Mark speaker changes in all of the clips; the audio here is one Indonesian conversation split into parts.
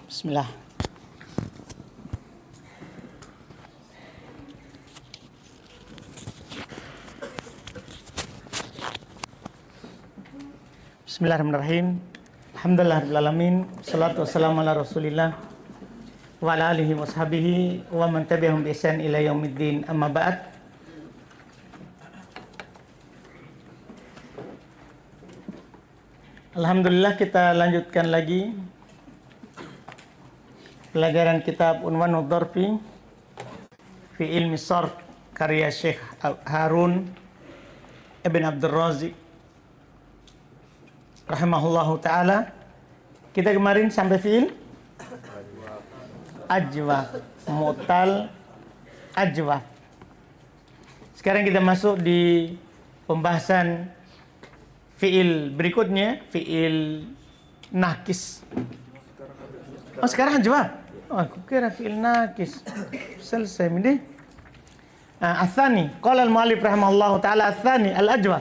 Speaker 1: Bismillah. Bismillahirrahmanirrahim. Alhamdulillahirrahmanirrahim. Salatu wassalamu ala rasulillah wa ala alihi wa sahbihi wa man tabi'ahum bi ihsan ila yaumiddin, amma ba'd. Alhamdulillah, kita lanjutkan lagi pelajaran kitab Unwanud Darfi fi ilmi sarf karya Syekh Harun Ibn Abdul Razik rahimahullahu ta'ala. Kita kemarin sampai fi'il ajwa, mu'tal ajwa. Sekarang kita masuk di pembahasan fi'il berikutnya, fi'il nakis. Oh, sekarang ajwa. Oh, aku kira fi'il nakis. Selesai ini. Atsani, qala al-mu'allif rahimahullahu ta'ala, atsani al-ajwa.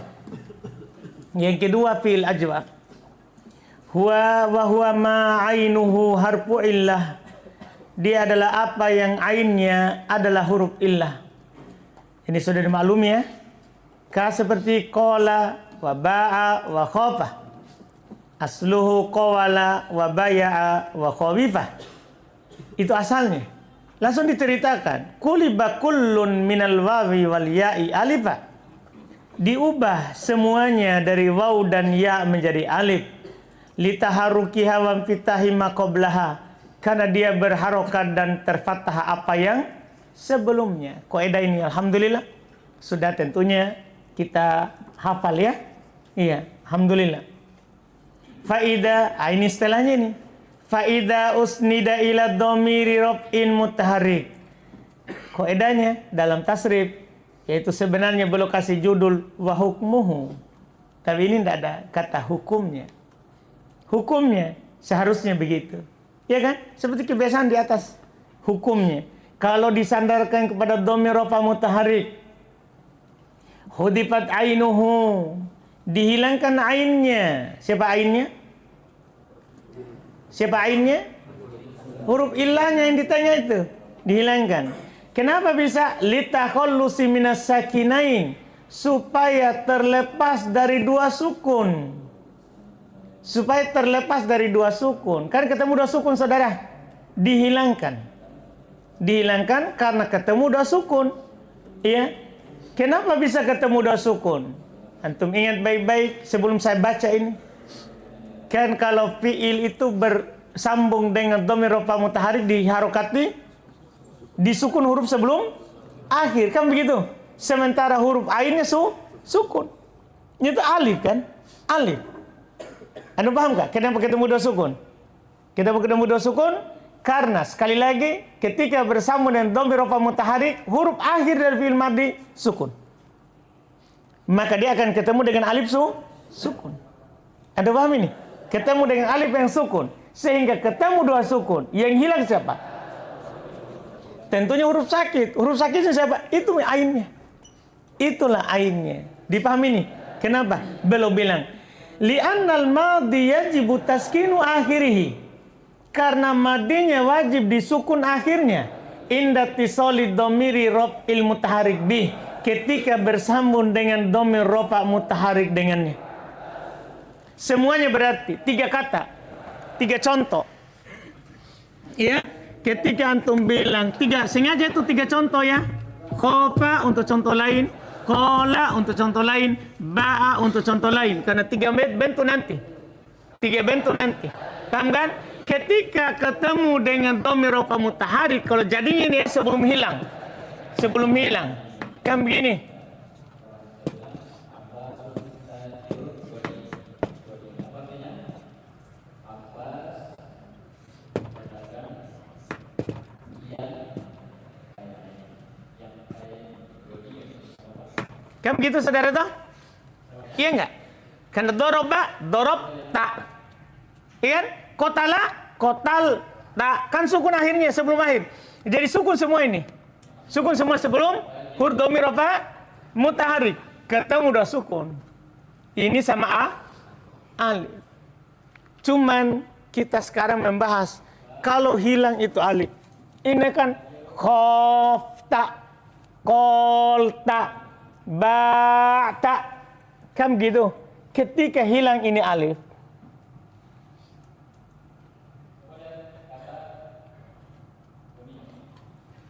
Speaker 1: Yang kedua fi'il ajwa. Huwa ma ainuhu harfu illah. Dia adalah apa yang ainnya adalah huruf illah. Ini sudah dimaklumi ya. Seperti qala wa ba'a wa khafa. Asluhu qawala wa baya'a wa khawifa. Itu asalnya. Langsung diceritakan. Kuliba kullun minal wawi wal ya'i alifa. Diubah semuanya dari waw dan ya menjadi alif. Litaharukiha wa fitahi ma qablaha. Karena dia berharokat dan terfathah apa yang sebelumnya. Kaidah ini alhamdulillah sudah tentunya kita hafal ya. Iya, alhamdulillah. Faida, ini istilahnya nih. Faida usnida ila dhamiri raf'in mutaharrik. Kaidahnya dalam tasrif, yaitu sebenarnya belum kasih judul wa hukmuhu. Tapi ini tidak ada kata hukumnya. Hukumnya seharusnya begitu. Ya kan? Seperti kebiasaan di atas hukumnya. Kalau disandarkan kepada dhamir rafa mutaharrik, hudifat ainuhu, dihilangkan ainnya. Siapa ainnya? Siapa ainnya? Huruf illahnya yang ditanya itu dihilangkan. Kenapa bisa? Litakhallusi minas sakinain, supaya terlepas dari dua sukun. Supaya terlepas dari dua sukun. Kan ketemu dua sukun, saudara. Dihilangkan. Dihilangkan karena ketemu dua sukun. Iya. Kenapa bisa ketemu dua sukun? Antum ingat baik-baik sebelum saya baca ini. Kan kalau fi'il itu bersambung dengan dhamir rafa mutaharrik diharokati, disukun huruf sebelum akhir, kan begitu. Sementara huruf ainnya sukun. Itu alif kan? Alif. Anda paham gak? Kenapa ketemu dua sukun? Kenapa ketemu dua sukun? Karena sekali lagi ketika bersambung dengan dhamir rafa mutaharrik, huruf akhir dari fi'il madhi sukun. Maka dia akan ketemu dengan alif sukun. Anda paham ini? Ketemu dengan alif yang sukun, sehingga ketemu dua sukun. Yang hilang siapa? Tentunya huruf sakit. Huruf sakitnya siapa? Itu ainnya. Itulah ainnya. Dipahami ini? Kenapa? Belum bilang. Li'annal madhi yajibu taskinu akhirihi. Karena madinya wajib disukun akhirnya. Inda tisoli dhamiri raf'il mutaharrik bih. Ketika bersambung dengan dhamir rafa mutaharrik dengannya. Semuanya berarti tiga kata, tiga contoh. Ya, ketika antum bilang tiga, sengaja itu tiga contoh ya. Khofa untuk contoh lain, qala untuk contoh lain, ba'a untuk contoh lain. Karena tiga bentuk nanti. Tiga bentuk nanti. Paham kan? Ketika ketemu dengan dhamir rafa mutaharrik, kalau jadinya ini sebelum hilang. Sebelum hilang. Kan begini. Kan begitu saudara toh? Iya enggak? Karena dorob tak. Iya kan? Kotala, kotal tak. Kan sukun akhirnya sebelum akhir. Jadi sukun semua ini. Sukun semua sebelum huruf dhamir rafa mutaharrik. Ketemu dua sukun. Ini sama alif. Cuman kita sekarang membahas Kalau hilang itu alif. Ini kan khofta, kolta, ba'ta. Kan gitu. Ketika hilang ini alif,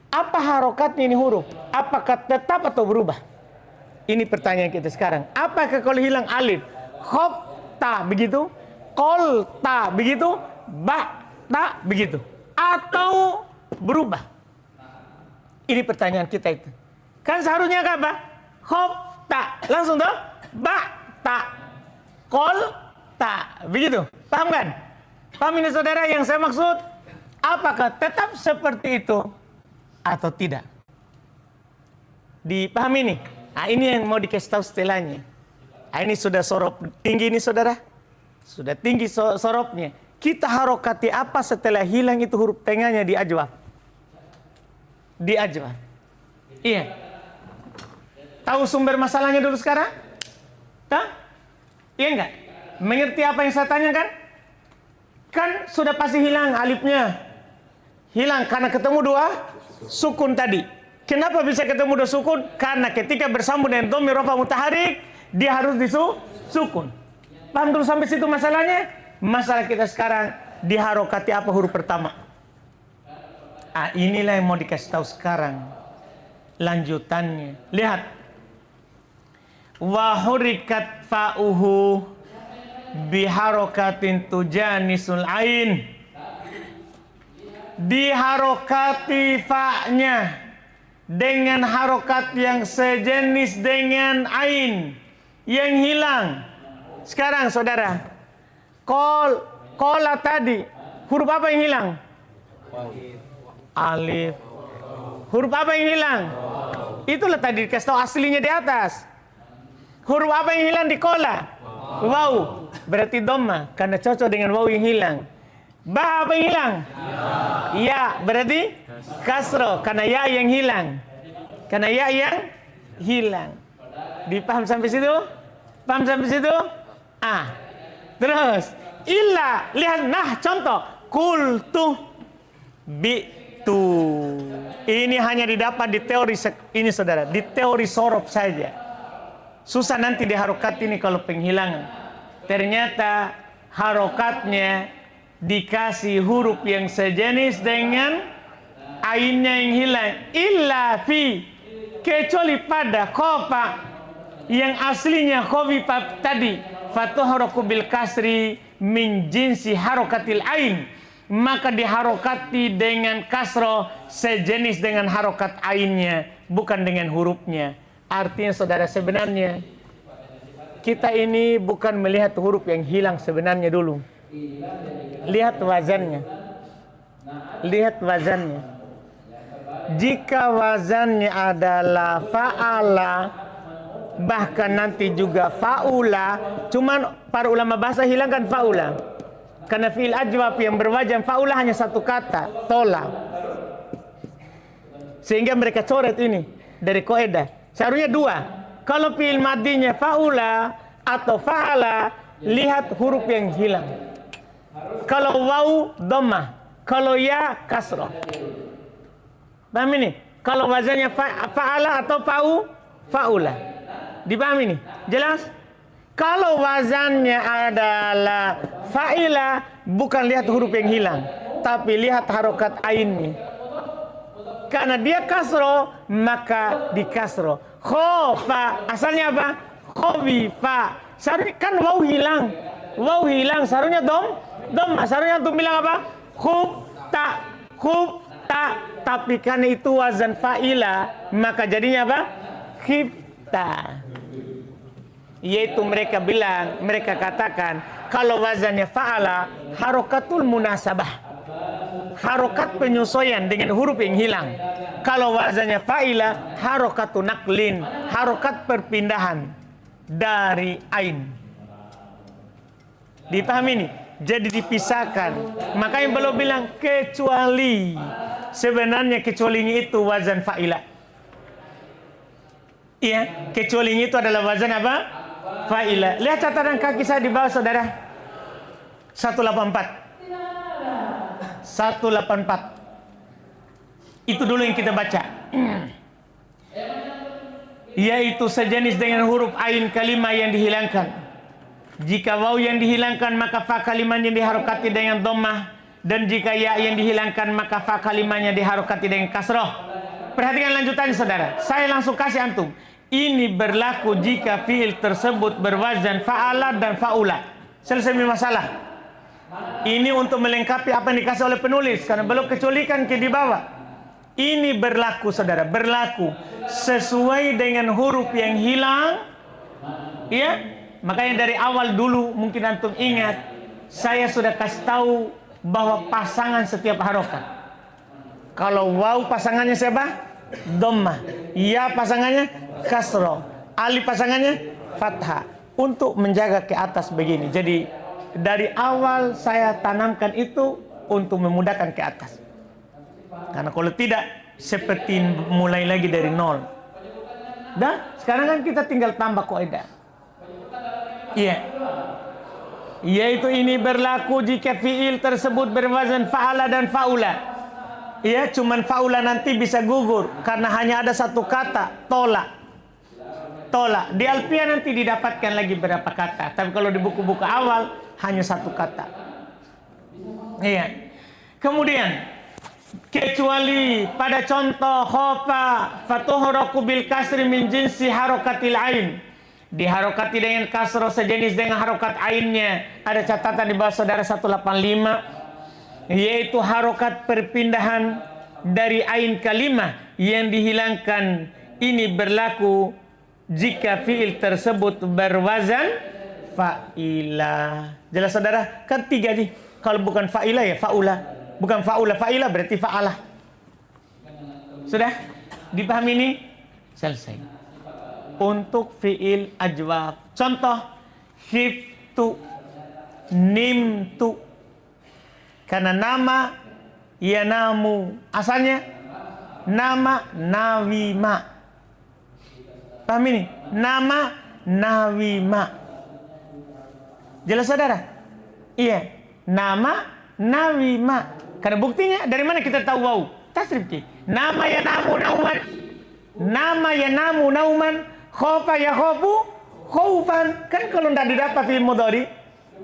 Speaker 1: apa harokatnya ini huruf? Apakah tetap atau berubah? Ini pertanyaan kita sekarang. Apakah kalau hilang alif, khofta begitu, kolta begitu, ba'ta begitu, atau berubah? Ini pertanyaan kita itu. Kan seharusnya apa? Khofta. Langsung tuh. Ba'ta. Kolta. Begitu. Paham kan? Paham ini saudara yang saya maksud? Apakah tetap seperti itu atau tidak? Dipahami nih? Nah, ini yang mau dikasih tahu setelahnya. Nah, ini sudah sorop tinggi ini saudara. Sudah tinggi soropnya. Kita harokati apa setelah hilang itu huruf tengahnya di ajwaf? Di ajwaf. Iya. Tahu sumber masalahnya dulu sekarang? Tahu? Iya enggak? Mengerti apa yang saya tanyakan? Kan sudah pasti hilang alifnya. Hilang karena ketemu dua sukun tadi. Kenapa bisa ketemu dua sukun? Karena ketika bersambung dengan dhamir rafa mutaharik, dia harus disukun. Paham dulu sampai situ masalahnya? Masalah kita sekarang diharokati apa huruf pertama? Ah, inilah yang mau dikasih tahu sekarang. Lanjutannya. Lihat. Wa hurikat fa'uhu biharokatin tujanisul ain. Diharokati fa'nya dengan harokat yang sejenis dengan ain yang hilang. Sekarang saudara, kola tadi huruf apa yang hilang? Alif. Huruf apa yang hilang? Itulah tadi dikasih tahu aslinya di atas. Huruf apa yang hilang di kola? Waw. Berarti dhamma karena cocok dengan waw yang hilang. Ba apa yang hilang? Ya. Berarti kasro karena ya yang hilang. Karena ya yang hilang. Dipaham sampai situ? Paham sampai situ? Ah. Terus illa, lihat nah contoh kultu bitu. Ini hanya didapat di teori ini saudara, di teori sorof saja. Susah nanti diharokat ini kalau penghilangan. Ternyata harokatnya dikasih huruf yang sejenis dengan ainnya yang hilang. Illa fi, kecuali pada khofa yang aslinya khofifa tadi. Fatuharaku bil kasri min jinsi harokatil ain. Maka diharokati dengan kasro sejenis dengan harokat ainnya, bukan dengan hurufnya. Artinya saudara sebenarnya kita ini bukan melihat huruf yang hilang sebenarnya dulu. Lihat wazannya. Lihat wazannya. Jika wazannya adalah fa'ala, bahkan nanti juga fa'ula, cuman para ulama bahasa hilangkan fa'ula. Karena fi'il ajwab yang berwazan fa'ula hanya satu kata, tola. Sehingga mereka coret ini dari kaidah. Seharusnya dua. Kalau fi'il madinya fa'ula atau fa'ala, lihat huruf yang hilang. Kalau waw dhammah, kalau ya kasrah. Paham ini? Kalau wazannya fa'ala atau fa'ula. Dipahami ini? Jelas? Kalau wazannya adalah fa'ila, bukan lihat huruf yang hilang, tapi lihat harokat ainnya. Karena dia kasro, maka di kasro. Khofa, asalnya apa? Khofifa. Seharusnya kan waw hilang. Waw hilang, seharusnya dom. Seharusnya untuk bilang apa? Khufta. Tapi karena itu wazan fa'ila, maka jadinya apa? Khifta. Yaitu mereka bilang, mereka katakan, kalau wazannya fa'ala, harokatul munasabah. Harokat penyesuaian dengan huruf yang hilang. Kalau wazannya fa'ila, harokatu naklin, harokat perpindahan dari ain. Dipahami ini? Jadi dipisahkan. Makanya belum bilang kecuali. Sebenarnya kecualinya itu wazan fa'ila. Iya, kecualinya itu adalah wazan apa? Fa'ila. Lihat catatan kaki saya di bawah saudara. 184. 184. Itu dulu yang kita baca. Yaitu sejenis dengan huruf ain kalimah yang dihilangkan. Jika waw yang dihilangkan maka fa kalimahnya diharokati dengan dhammah, dan jika ya yang dihilangkan maka fa kalimahnya diharokati dengan kasroh. Perhatikan lanjutannya saudara. Saya langsung kasih antum. Ini berlaku jika fiil tersebut berwazan fa'ala dan fa'ula. Selesai masalah. Ini untuk melengkapi apa yang dikasih oleh penulis, karena belum kecualikan ke di bawah. Ini berlaku saudara, berlaku sesuai dengan huruf yang hilang. Ya, makanya dari awal dulu mungkin antum ingat, saya sudah kasih tahu bahwa pasangan setiap harokat. Kalau waw pasangannya siapa? Dhammah. Ya pasangannya kasroh. Alif pasangannya fathah. Untuk menjaga ke atas begini. Jadi dari awal saya tanamkan itu untuk memudahkan ke atas. Karena kalau tidak, seperti mulai lagi dari nol. Dah, sekarang kan kita tinggal tambah kaidah. Iya. Yaitu ini berlaku jika fiil tersebut berwazan fa'ala dan fa'ula. Iya, cuman fa'ula nanti bisa gugur karena hanya ada satu kata, tolak. Tolak. Di Alfiah nanti didapatkan lagi berapa kata. Tapi kalau di buku-buku awal hanya satu kata. Iya. Kemudian kecuali pada contoh khofa fatuhraku bil kasri min jinsi harokatil ain, diharokati dengan kasroh sejenis dengan harokat ainnya. Ada catatan di bawah saudara 185, yaitu harokat perpindahan dari ain kalimah yang dihilangkan. Ini berlaku jika fiil tersebut berwazan fa'ila. Jelas saudara? Kan tiga nih. Kalau bukan fa'ila ya fa'ula. Bukan fa'ula, fa'ila berarti fa'alah. Sudah? Dipahami ini? Selesai. Untuk fi'il ajwab. Contoh. Khiftu, nimtu. Karena nama yanamu. Asalnya nama nawima. Paham ini? Nama nawima. Jelas saudara? Iya. Nama nawima. Karena buktinya dari mana kita tahu waw? Tasrif ki. Nama yanamu nauman. Nama yanamu nauman. Khofa ya khofu khaufan. Kan kalau tidak didapat fi'il mudhari,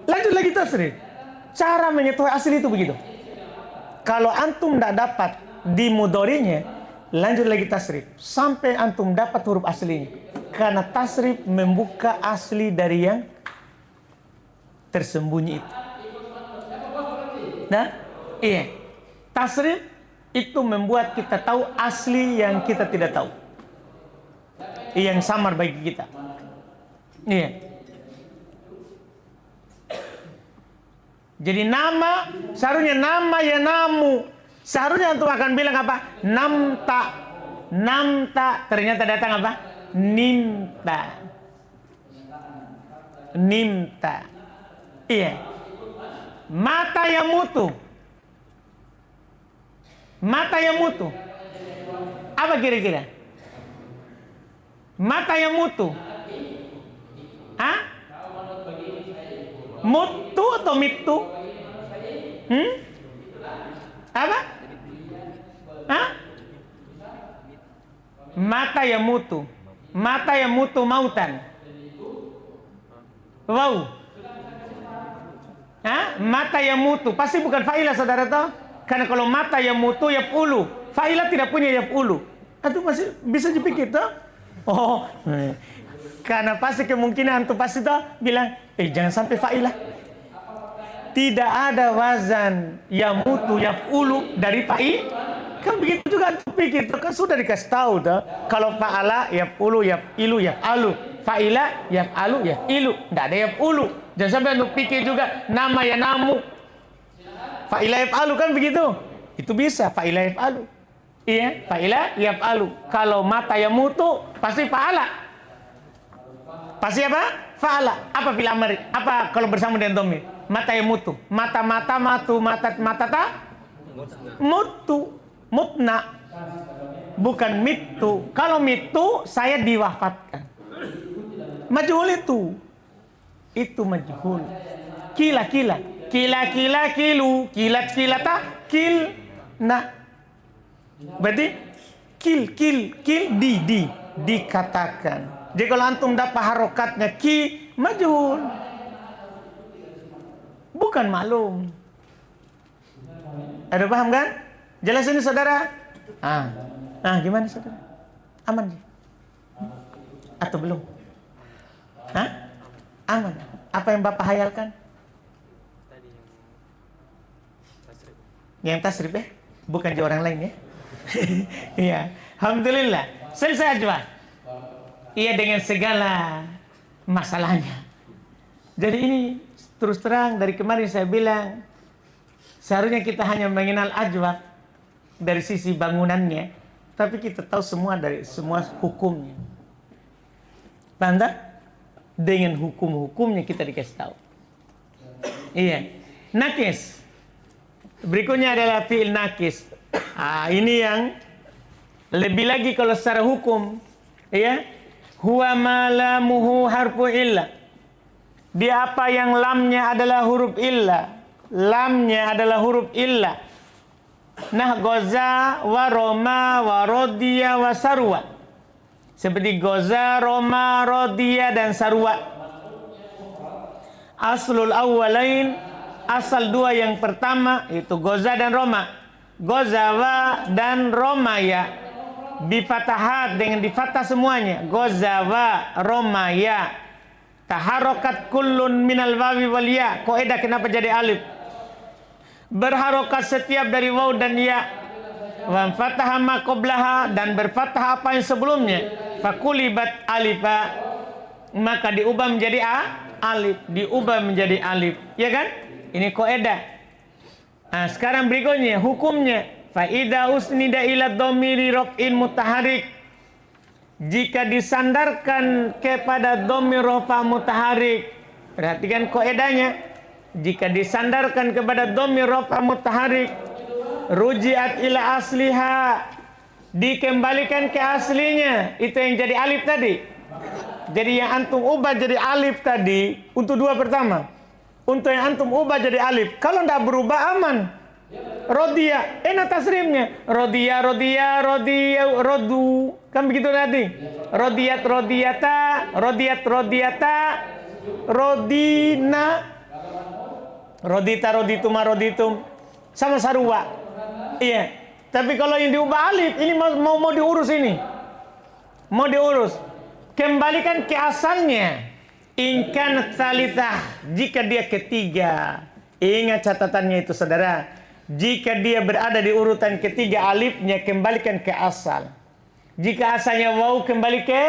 Speaker 1: lanjut lagi tasrif. Cara menyesuaikan asli itu begitu. Kalau antum tidak dapat di mudharinya, lanjut lagi tasrif sampai antum dapat huruf aslinya. Karena tasrif membuka asli dari yang tersembunyi itu. Nah, iya. Tasrif itu membuat kita tahu asli yang kita tidak tahu. Yang samar bagi kita. Iya. Jadi nama, seharusnya nama ya namu. Seharusnya antum akan bilang apa? Namta. Namta. Ternyata datang apa? Nimta. Nimta. Iya. Mata yang mutu. Mata yang mutu. Apa kira-kira? Mata yang mutu. Hah? Mutu atau mitu? Apa? Hah? Mata yang mutu. Mata yang mutu mautan. Wow. Hah? Mata yang mutu. Pasti bukan fa'ilah saudara toh? Karena kalau mata yang mutu yaf'ulu. Fa'ilah tidak punya yaf'ulu. Itu masih bisa dipikir toh? Oh. Karena pasti kemungkinan antum pasti toh bilang, jangan sampai fa'ilah. Tidak ada wazan yang mutu yaf'ulu dari fa'i. Kan begitu juga antum pikir toh, kan sudah dikasih tahu toh. Kalau fa'ala yaf'ulu yaf'ilu yaf'alu. Fa'ila yaf'alu yaf'ilu. Tidak ada yaf'ulu. Jangan sampai antum pikir juga nama ya namu. Fa'ila yaf'alu kan begitu. Itu bisa fa'ila yaf'alu. Iya, fa'ila yaf'alu. Kalau mata yang mutu pasti fa'ala. Pasti apa? Fa'ala. Apa fil amri? Apa kalau bersama dengan dhamir? Mata yang mutu. Mata-mata matu mata ta mutu. Mutna. Bukan mitu. Kalau mitu saya diwafatkan. Majhul itu. Itu majhul. Kila. Kila kilu, kilat kilata, kil na. Berarti kil dikatakan. Jadi kalau antum dapat harokatnya ki majhul, bukan maklum. Ada paham kan? Jelas ini saudara? Gimana saudara? Aman sih? Atau belum? Aman. Apa yang Bapak hayalkan? Yang tasrif ya? Bukan di orang lain ya? Iya. Alhamdulillah. Selesai aja. Iya, dengan segala masalahnya. Jadi ini terus terang dari kemarin saya bilang, seharusnya kita hanya mengenal ajwab dari sisi bangunannya, tapi kita tahu semua dari semua hukumnya. Paham tak? Dengan hukum-hukumnya kita dikasih tahu. Iya. Nakis. Berikutnya adalah fi'il nakis. Ini yang lebih lagi kalau secara hukum, ya. Huwa ma lamuhu harfu illa. Dia apa yang lamnya adalah huruf illa. Lamnya adalah huruf illa. Nah, goza, wa roma, wa rodiya, wa sarwa. Seperti goza, roma, rodiya, dan sarwa. Aslul awwalain, asal dua yang pertama itu goza dan roma. Gozawa dan romaya. Bifatahat, dengan difatah semuanya. Gozawa, romaya. Taharokat kullun minal wawi wal ya. Kaidah kenapa jadi alif? Berharokat setiap dari waw dan ya. Wa fataha ma qablaha, dan berfatah apa yang sebelumnya. Fakulibat alifa, maka diubah menjadi alif, diubah menjadi alif. Ya kan? Ini kaidah. Nah, sekarang berikutnya hukumnya. Fa idza usnida ila dhamiri raf'in mutaharrik, jika disandarkan kepada dhamir rafa mutaharrik. Perhatikan kaidahnya. Jika disandarkan kepada dhamir rafa mutaharrik, ruji'at ila asliha, dikembalikan ke aslinya. Itu yang jadi alif tadi. Jadi yang antum ubah jadi alif tadi untuk dua pertama. Untuk yang antum ubah jadi alif. Kalau tidak berubah aman. Rodiya, enak tasrifnya. Rodiya, rodu. Kan begitu tadi. Rodiyat, rodiyata, rodiyat, rodiyata, rodina, rodita, rodituma, roditum. Sama sarwa. Iya. Tapi kalau yang diubah alif, ini mau diurus ini. Mau diurus. Kembalikan ke asalnya. Inkan tsalitsah, jika dia ketiga. Ingat catatannya itu saudara. Jika dia berada di urutan ketiga alifnya, kembalikan ke asal. Jika asalnya waw, kembali ke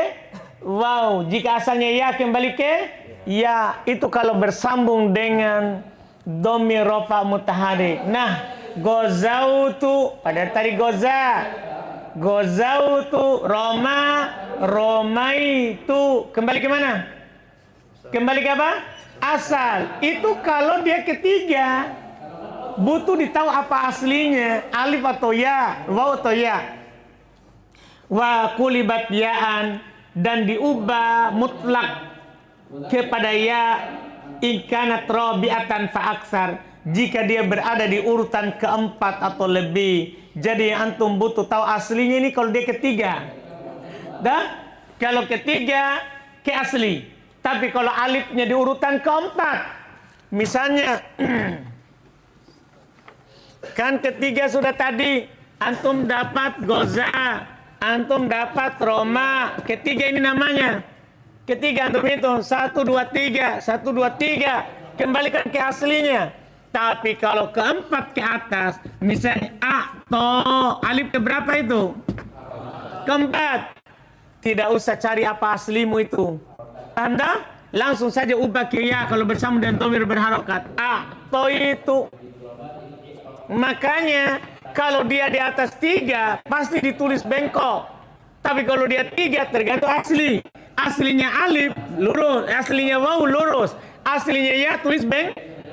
Speaker 1: waw. Jika asalnya ya, kembali ke ya. Itu kalau bersambung dengan dhamir rafa mutaharrik. Nah, gozautu, pada tadi goza. Gozautu, roma, romaitu. Kembali ke mana? Kembali ke apa? Asal. Itu kalau dia ketiga. Butuh ditahu apa aslinya, alif atau ya, waw atau ya. Wa kulibat ya'an, dan diubah mutlak kepada ya, ikanat rabi'atan fa'aksar, jika dia berada di urutan keempat atau lebih. Jadi antum butuh tahu aslinya ini kalau dia ketiga. Kalau ketiga ke asli. Tapi kalau alifnya di urutan keempat, misalnya kan ketiga sudah tadi, antum dapat goza, antum dapat roma. Ketiga ini namanya. Ketiga antum itu 1, 2, 3, 1, 2, 3. Kembalikan ke aslinya. Tapi kalau keempat ke atas, misalnya alif ke berapa itu? Keempat. Tidak usah cari apa aslimu itu. Anda langsung saja ubah ke ya kalau bersama dengan dhamir berharokat. Itu. Makanya kalau dia di atas 3 pasti ditulis bengkok. Tapi kalau dia 3 tergantung asli. Aslinya alif lurus, aslinya waw lurus, aslinya ya tulis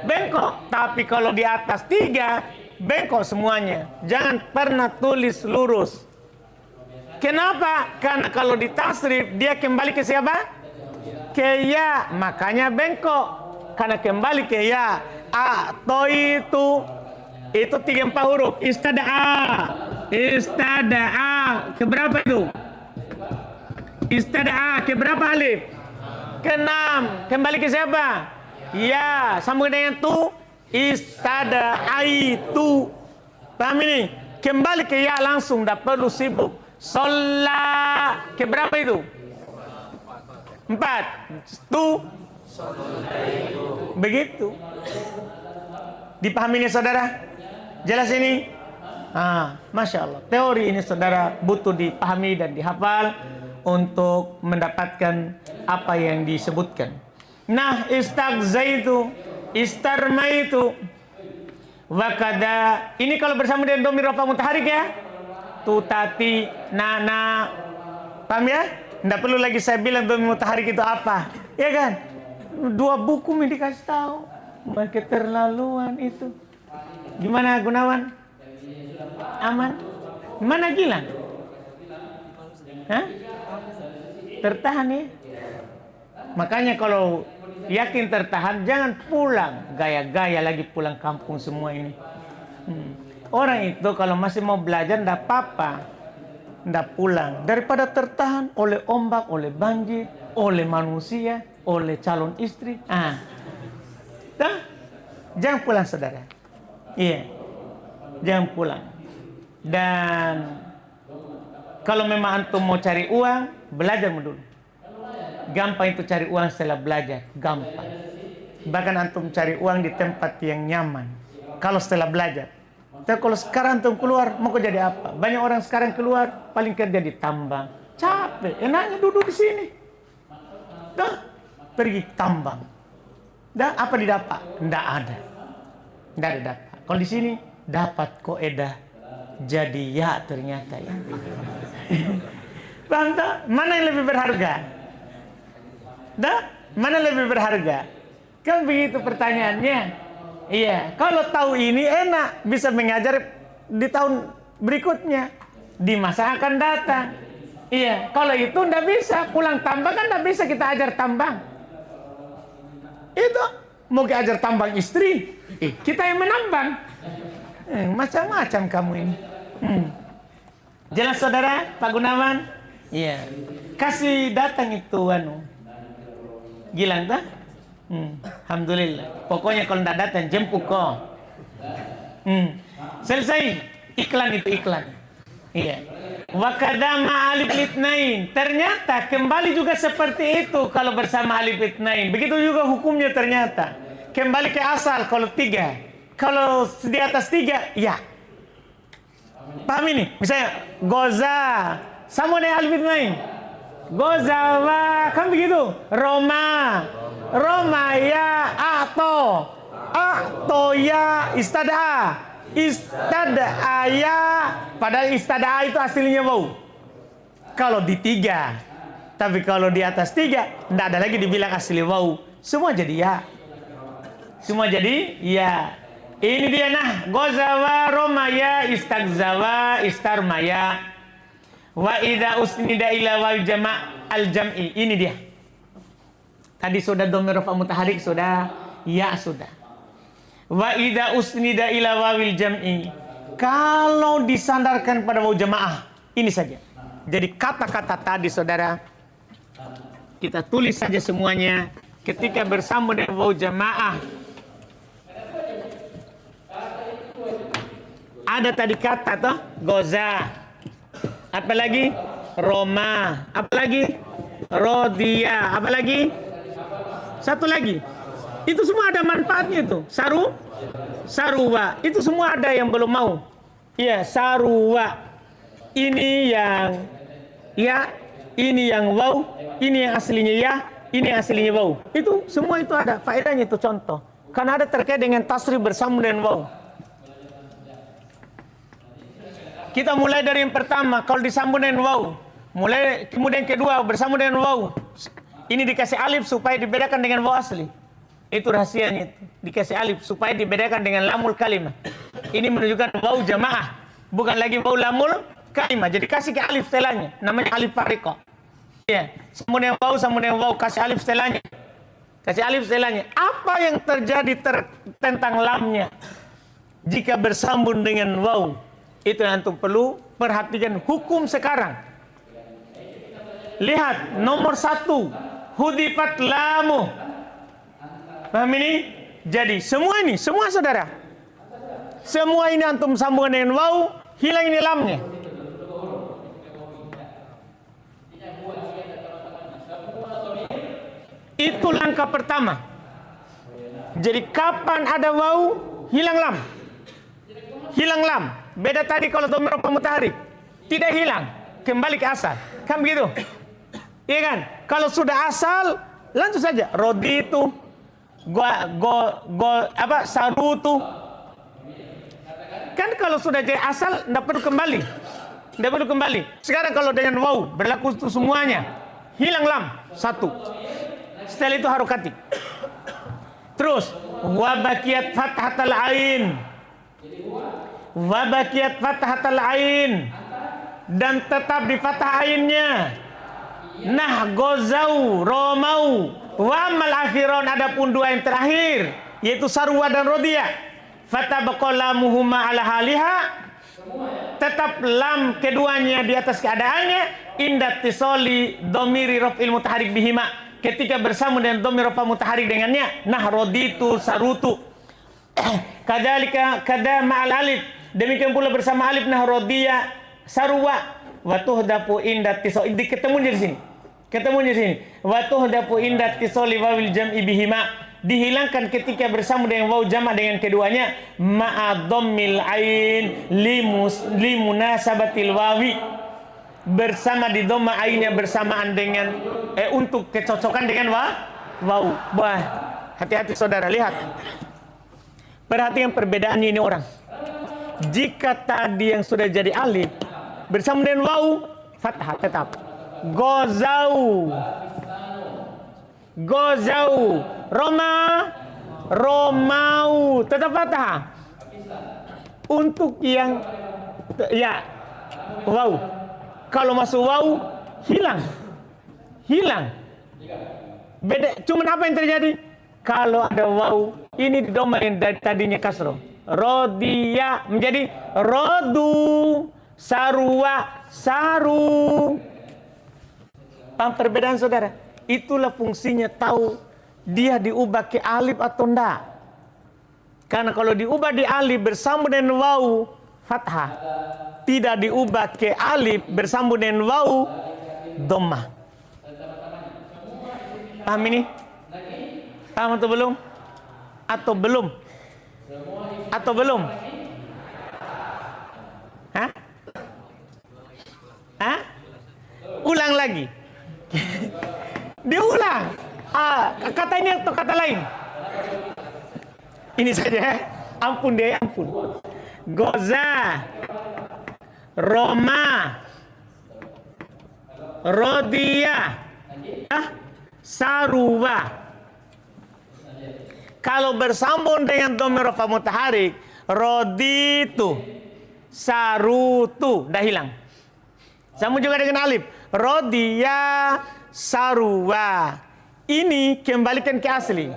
Speaker 1: bengkok. Tapi kalau di atas 3 bengkok semuanya. Jangan pernah tulis lurus. Kenapa? Karena kalau ditasrif dia kembali ke siapa? Ke ya, makanya bengkok. Karena kembali ke ya. a'taitu. Itu 3 huruf. Istada'a. Keberapa itu? Istada'a. Keberapa alif? Ke-6. Kembali ke siapa? Ya. Sambung dengan tu. Istada'aitu. Paham ini? Kembali ke ya langsung. Tak perlu sibuk. Sholat. Keberapa itu? 4. Tu. Begitu. Dipahami ini saudara? Jelas ini? Masya Allah. Teori ini saudara butuh dipahami dan dihafal untuk mendapatkan apa yang disebutkan. Nah, istagzaitu, istarmaitu, wakada. Ini kalau bersama dengan dhamir rafa mutaharik ya. Tutati, nana. Paham ya? Tidak perlu lagi saya bilang dhamir mutaharik itu apa. Ya kan? 2 buku ini dikasih tahu. Keterlaluan itu. Gimana Gunawan? Aman? Mana Gilang? Hah? Tertahan ya? Makanya kalau yakin tertahan, jangan pulang. Gaya-gaya lagi pulang kampung semua ini. Orang itu kalau masih mau belajar, ndak apa-apa. Ndak pulang. Daripada tertahan oleh ombak, oleh banjir, oleh manusia, oleh calon istri. Jangan pulang saudara. Iya. Jangan pulang. Dan kalau memang antum mau cari uang, belajar dulu. Gampang itu cari uang setelah belajar, gampang. Bahkan antum cari uang di tempat yang nyaman kalau setelah belajar. Tapi kalau sekarang antum keluar, mau jadi apa? Banyak orang sekarang keluar paling kerja di tambang. Capek, enaknya duduk di sini. Pergi tambang. Apa didapat? Nggak ada. Nggak ada dapat. Kalau di sini dapat koedah jadi ya ternyata ya. Paham tak? Mana yang lebih berharga? Mana lebih berharga? Kan begitu pertanyaannya. Iya, kalau tahu ini enak, bisa mengajar di tahun berikutnya, di masa akan datang. Iya, kalau itu ndak bisa, pulang tambang kan ndak bisa kita ajar tambang. Itu mau ajar tambang istri, kita yang menambang. Macam-macam kamu ini. Jelas saudara Pak Gunawan? Iya. Kasih datang itu Gilang tak? Alhamdulillah. Pokoknya kalau tidak datang jemput kok. Selesai. Iklan itu iklan. Iya. Wakadama alif litnain. Ternyata kembali juga seperti itu kalau bersama alif litnain. Begitu juga hukumnya ternyata. Kembali ke asal kalau 3. Kalau di atas 3, ya. Paham ini? Misalnya goza sama dengan alif litnain. Gozawa kan begitu. Roma ya ato ya istada ya, padahal istada itu aslinya waw. Kalau di 3, tapi kalau di atas 3 tidak ada lagi dibilang asli waw. Semua jadi ya. Semua jadi ya. Ini dia nah. Gozawa Roma ya istagzawa istarmaya. Wa idza usnida ila wal jama' al jam'i. Ini dia. Tadi sudah dhamir rafa mutaharik sudah, ya sudah. Wa idza usnida ila wawil jam'i. Kalau disandarkan pada waw jamaah, ini saja. Jadi kata-kata tadi saudara kita tulis saja semuanya ketika bersambung dengan waw jamaah. Ada tadi kata toh, goza. Apalagi Roma, apalagi Rodia, apalagi satu lagi. Itu semua ada manfaatnya itu. Saruwa, itu semua ada yang belum mau. Iya, saruwa. Ini yang ya, ini yang waw, ini yang aslinya ya, ini yang aslinya waw. Itu semua itu ada faedahnya itu contoh. Karena ada terkait dengan tasrif bersambung dengan waw. Kita mulai dari yang pertama, kalau disambung dengan waw. Mulai kemudian kedua bersambung dengan waw. Ini dikasih alif supaya dibedakan dengan waw asli. Itu rahasianya itu. Dikasih alif supaya dibedakan dengan lamul kalimah. Ini menunjukkan waw jamaah, bukan lagi waw lamul kalimah. Jadi kasih ke alif setelahnya, namanya alif fariqah. Ya, sambung dengan waw, kasih alif setelahnya. Kasih alif setelahnya. Apa yang terjadi tentang lamnya jika bersambung dengan waw? Itu yang antum perlu perhatikan hukum sekarang. Lihat nomor 1, hudifat lamu. Paham ini? Jadi semua ini, semua saudara, semua ini antum sambungkan dengan waw, hilang ini lamnya. Itu langkah pertama. Jadi kapan ada waw, hilang lam. Hilang lam. Beda tadi kalau dhamir rupa mutaharik, tidak hilang, kembali ke asal. Kan begitu? Iya kan? Kalau sudah asal, langsung saja roditu, sarutu. Kan kalau sudah jadi asal, tidak perlu kembali. Tidak perlu kembali. Sekarang kalau dengan waw, berlaku untuk semuanya. Hilang lam, 1. Setelah itu harokati. Terus, wabakiyat fathatal ain. Wabakiyat fathatal ain. Dan tetap di fathah ainnya. Nah, gozau, romau, wamal akhiron, adapun 2 yang terakhir, yaitu sarwa dan rodia. Fatabaqalamuhuma ala haliha, tetap lam keduanya di atas keadaannya. Indat tisoli domiri rof'il mutaharik bihima, ketika bersama dengan domir rofa mutaharik dengannya. Nah, roditu, sarutu. Kadzalika kada ma'al alif, demikian pula bersama alif. Nah, rodia, sarwa. Watuhdapu indat tisoli, ketemunya di sini. Ketemunya di sini. Watuhdapu indat tisoli wawil jam'i bihima, dihilangkan ketika bersama dengan waw jamak dengan keduanya. Ma'adhammil ain limunasabatil wawi, bersama di dhamma ainnya bersamaan dengan untuk kecocokan dengan waw. Wah, hati-hati saudara, lihat. Perhatikan perbedaannya ini orang. Jika tadi yang sudah jadi alif bersama dengan waw, fathah tetap. Gozau, gozau. Roma, romau, tetap fathah. Untuk yang ya waw, kalau masuk waw hilang, hilang. Beda. Cuman apa yang terjadi? Kalau ada waw, ini di dhamma yang tadinya kasroh, rodia menjadi rodu, sarwa, saru. Paham perbedaan saudara? Itulah fungsinya tahu dia diubah ke alif atau enggak. Karena kalau diubah di alif bersambung dengan waw, fathah. Tidak diubah ke alif bersambung dengan waw, dhammah. Paham ini? Paham atau belum? Atau belum? Atau belum? Hah? Hah? Ulang lagi. Diulang. Kata ini atau kata lain? Ini saja. Ampun deh, ampun. Goza, Roma, Rodia, Saruwa. Kalau bersambung dengan dhamir rafa mutaharik, roditu, sarutu, dah hilang. Sama juga dengan alif, rodia, saruwa. Ini kembalikan ke asli.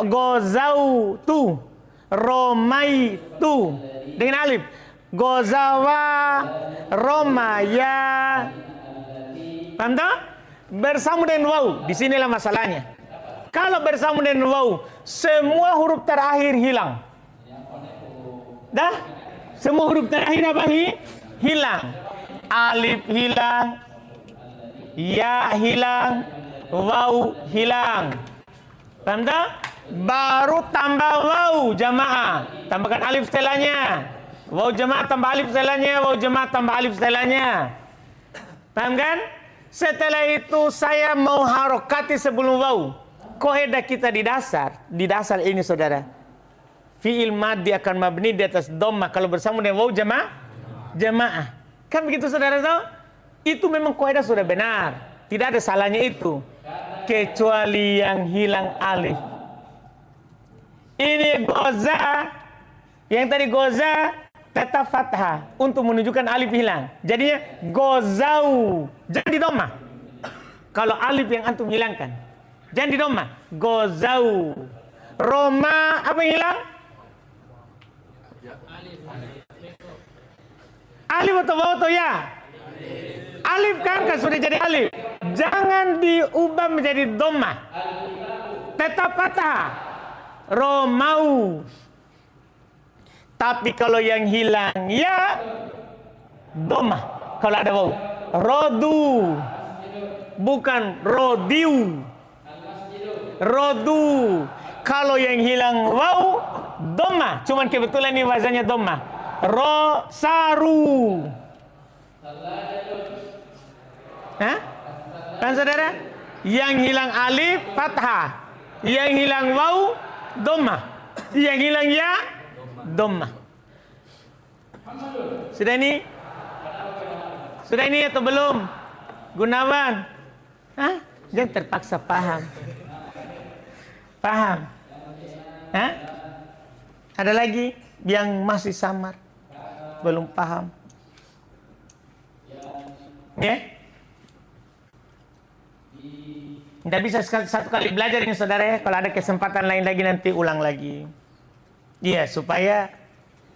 Speaker 1: Gozautu, romaitu. Dengan alif, gozawa, romaya. Paham tak? Bersambung dengan waw. Di sinilah masalahnya. Kalau bersambung dengan waw, semua huruf terakhir hilang. Dah? Semua huruf terakhir apa? Hilang. Alif hilang, ya hilang, waw hilang. Paham tak? Baru tambah waw jamaah, tambahkan alif setelahnya. Waw jamaah tambah alif setelahnya, waw jamaah tambah alif setelahnya. Paham kan? Setelah itu saya mau harokati sebelum waw. Kaidah kita di dasar ini saudara. Fi'il madhi akan mabni di atas dhammah kalau bersama dengan waw jamaah. Kan begitu saudara tahu? Itu memang kaidah sudah benar. Tidak ada salahnya itu. Kecuali yang hilang alif. Ini goza. Yang tadi goza tetap fathah untuk menunjukkan alif hilang. Jadinya gozau. Jangan di dhammah. Kalau alif yang antum hilangkan, jangan di dhammah. Gozau. Roma apa yang hilang? Alif atau waw atau ya? Alif kan sudah jadi alif. Jangan diubah menjadi dhammah. Tetap patah. Romau. Tapi kalau yang hilang ya dhammah. Kalau ada waw. Rodu. Bukan rodiu. Rodu. Kalau yang hilang waw dhammah. Cuman kebetulan ini wazannya dhammah. Rosaru. Hah? Kan saudara? Yang hilang alif fathah. Yang hilang waw dhammah. Yang hilang ya dhammah. Sudah ini? Sudah ini atau belum? Gunawan? Hah? Jangan terpaksa paham. Paham? Hah? Ada lagi yang masih samar, belum paham? Ya? Tidak bisa satu kali belajar ini saudara ya. Kalau ada kesempatan lain lagi nanti ulang lagi. Iya, supaya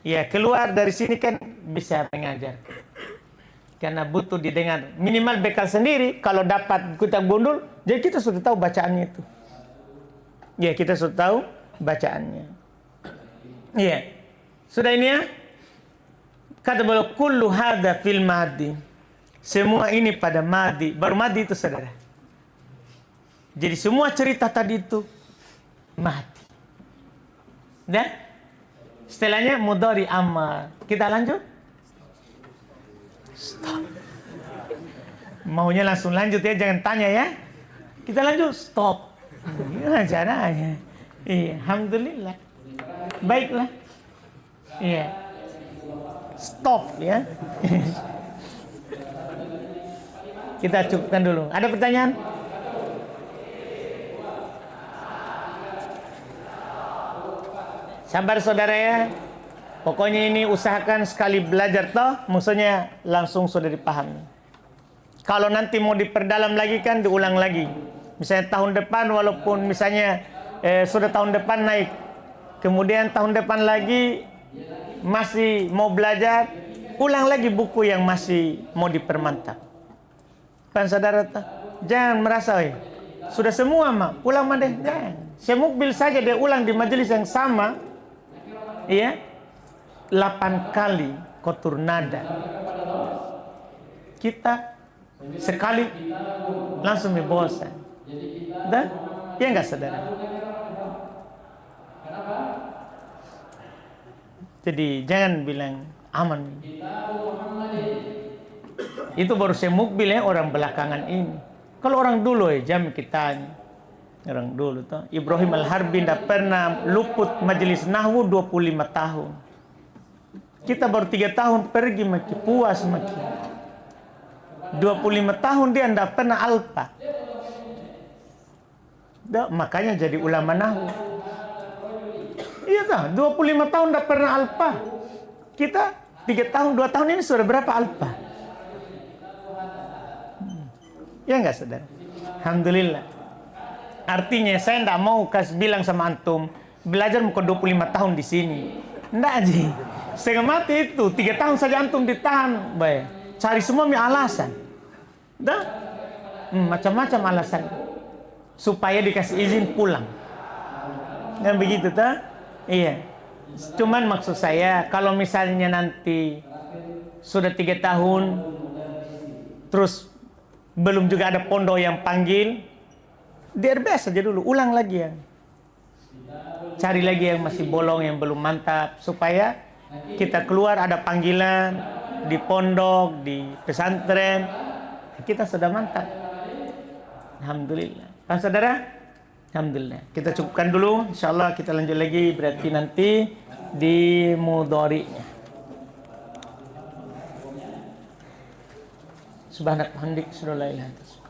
Speaker 1: ya keluar dari sini kan bisa mengajar. Karena butuh didengar. Minimal bekal sendiri. Kalau dapat kita gundul, jadi kita sudah tahu bacaannya itu. Ya, kita sudah tahu bacaannya. Iya. Sudah ini ya? Kata beliau, kullu hadza fil madi. Semua ini pada madi. Baru madi itu saudara. Jadi semua cerita tadi itu madi. Dan setelahnya mudhari amal. Kita lanjut? Stop. Maunya langsung lanjut ya, jangan tanya ya. Kita lanjut, stop. Gimana caranya? Iya, alhamdulillah. Baiklah. Iya. Stop ya. Kita cukupkan dulu. Ada pertanyaan? Sabar saudara ya. Pokoknya ini usahakan sekali belajar toh, maksudnya langsung sudah dipahami. Kalau nanti mau diperdalam lagi kan diulang lagi. Misalnya tahun depan walaupun misalnya sudah tahun depan naik. Kemudian tahun depan lagi masih mau belajar, ulang lagi buku yang masih mau dipermantap. Kan saudara toh? Jangan merasa sudah semua mah, ulang mah deh. Jangan. Semukbil saja dia ulang di majelis yang sama. Iya. 8 kali kotur nada. Kita sekali langsung bosan. Dan ya enggak saudara. Jadi jangan bilang aman. Itu baru semukbil ya orang belakangan ini. Kalau orang dulu ya jam kita orang dulu tuh Ibrahim Al-Harbi tidak pernah luput majelis nahwu 25 tahun. Kita baru 3 tahun pergi maki puas maki. 25 tahun dia tidak pernah alfa. Makanya jadi ulama nahwu. Iya toh, 25 tahun tidak pernah alfa. Kita 3 tahun, 2 tahun ini sudah berapa alfa? Ya enggak saudara? Alhamdulillah. Artinya saya tidak mau bilang sama antum belajar muka 25 tahun di sini. Enggak aja. Setengah mati itu 3 tahun saja antum ditahan. Baik. Cari semua alasan. Dah. Macam-macam alasan. Supaya dikasih izin pulang. Dan begitu tak? Iya. Cuman maksud saya kalau misalnya nanti sudah 3 tahun terus belum juga ada pondok yang panggil, DRBS saja dulu, ulang lagi ya. Cari lagi yang masih bolong, yang belum mantap, supaya kita keluar ada panggilan di pondok, di pesantren, kita sudah mantap. Alhamdulillah. Pak saudara, alhamdulillah. Kita cukupkan dulu, insyaallah kita lanjut lagi berarti nanti di mudhari'nya. Subhanallah, hamdik, sallallahu alaihi wasallam.